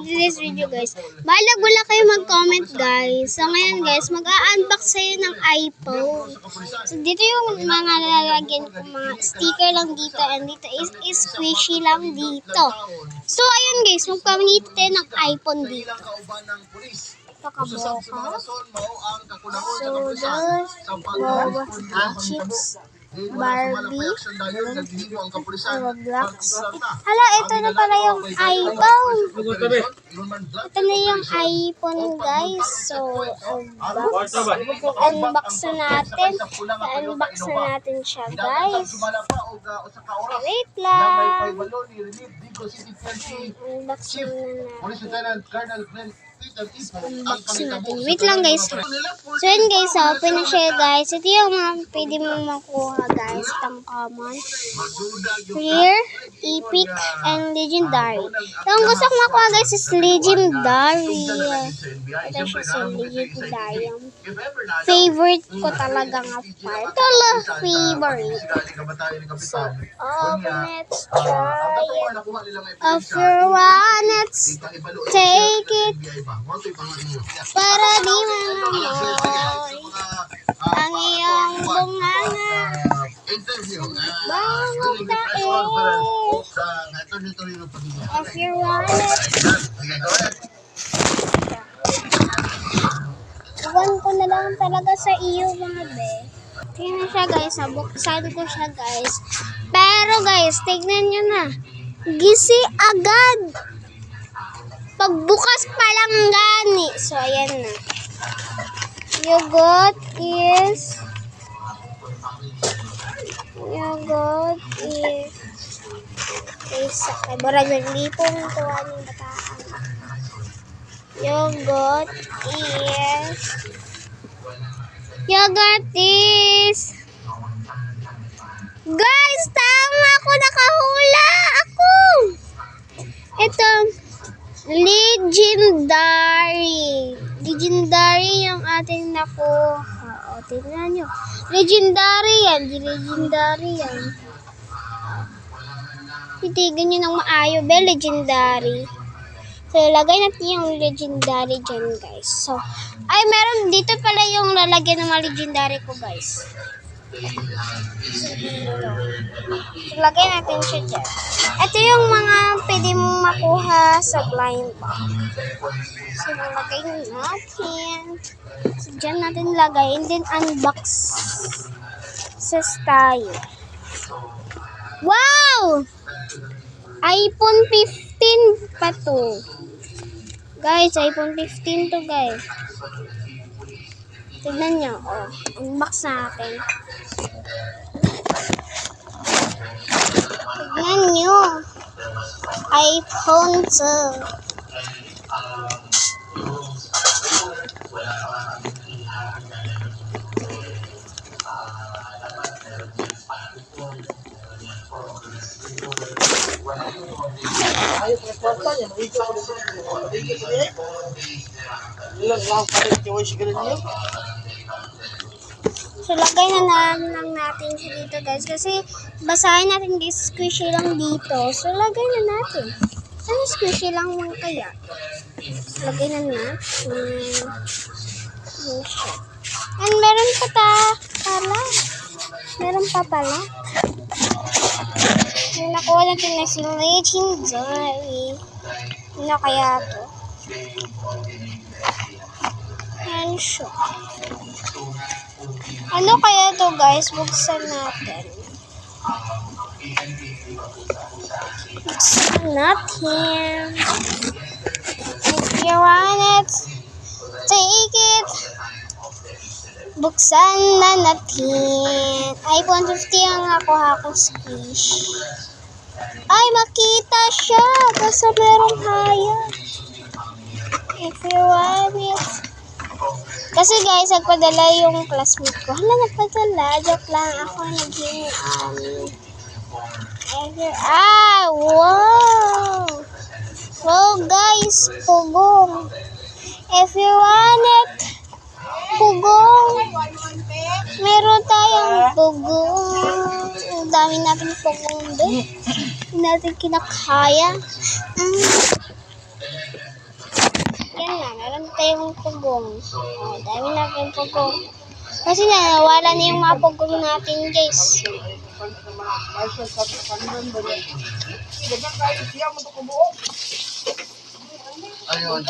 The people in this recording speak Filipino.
for today's video guys. Balag wala kayo mag-comment guys. So ngayon guys, mag-a-unbox sa'yo ng iPhone. So dito yung mga lalagyan ko, mga sticker lang dito. And dito is squishy lang dito. So ayun guys, magpamili tayo ng iPhone dito. Pakaboka. Soda. Chips. Barbie, Roblox. Hala, ito na pala yung iPhone. Ito na yung iPhone, guys. So, unbox na natin. Unbox na natin siya, guys. Wait lang. Unbox na natin. Unboxing natin. Wait lang guys. So yun guys, open na siya guys. Ito yung mga pwede mong makuha guys. Itong common, rare, epic, and legendary. So ang gusto ko makuha guys is legendary. Ito siya sa legendary. Favorite ko talaga nga part. Ito favorite. So, let's try it. If you want it, take it. Para di manamoy ang iyong bunganga. Bawang tae. If you want it. Iwan ko na lang talaga sa iyo mga be. Tingnan siya guys. Buksan ko siya guys. Pero guys, tignan nyo na. Gisi agad. Pagbukas pa lang gani. So, ayan na. You got is okay, barag naglipong tuwan yung bataan. You got is guys, tama ako, nakahula ako. Ito Legendary yung ating nakuha. O, tingnan nyo. Legendary yan. Titigan nyo ng maayo, be. Legendary. So, lagay natin yung legendary dyan, guys. So, ay, meron dito pala yung lalagyan ng mga legendary ko, guys. So, lagay natin siya dyan. Ito yung mga pwede mong makuha sa blind box. So, lagay natin. So, dyan natin lagay. And then, unbox sa tayo. Wow! iPhone 15 pa to. Guys, iPhone 15 to, guys. Tignan nyo. Oh, unbox natin. Tignan nyo. iPhone 2. So, lagay na lang natin siya dito, guys. Kasi, basahin natin guys, squishy lang dito. So, lagay na natin. Ano squishy lang mo kaya? So, lagay na natin. And meron pa pala. Yung nakuha natin na si legendary. Ano kaya to? And siya. Ano kaya to guys? Buksan natin. If you want it, take it. Buksan na natin. iPhone 15 ang nakuha ko squish. Ay, makita siya. Kasi merong hayag. If you want it. Kasi guys, nagpadala yung classmate ko. Hala, nagpadala. Joke lang. Ako naghingian. Wow! Wow guys, pugong. If you want it, pugong. Meron tayong pugong. Ang dami natin pugong doon. Hindi natin kinakaya. Yan na, meron tayong pugong. Oh, dami natin pugong. Kasi nawala na yung mga pugong natin, guys. Ayun,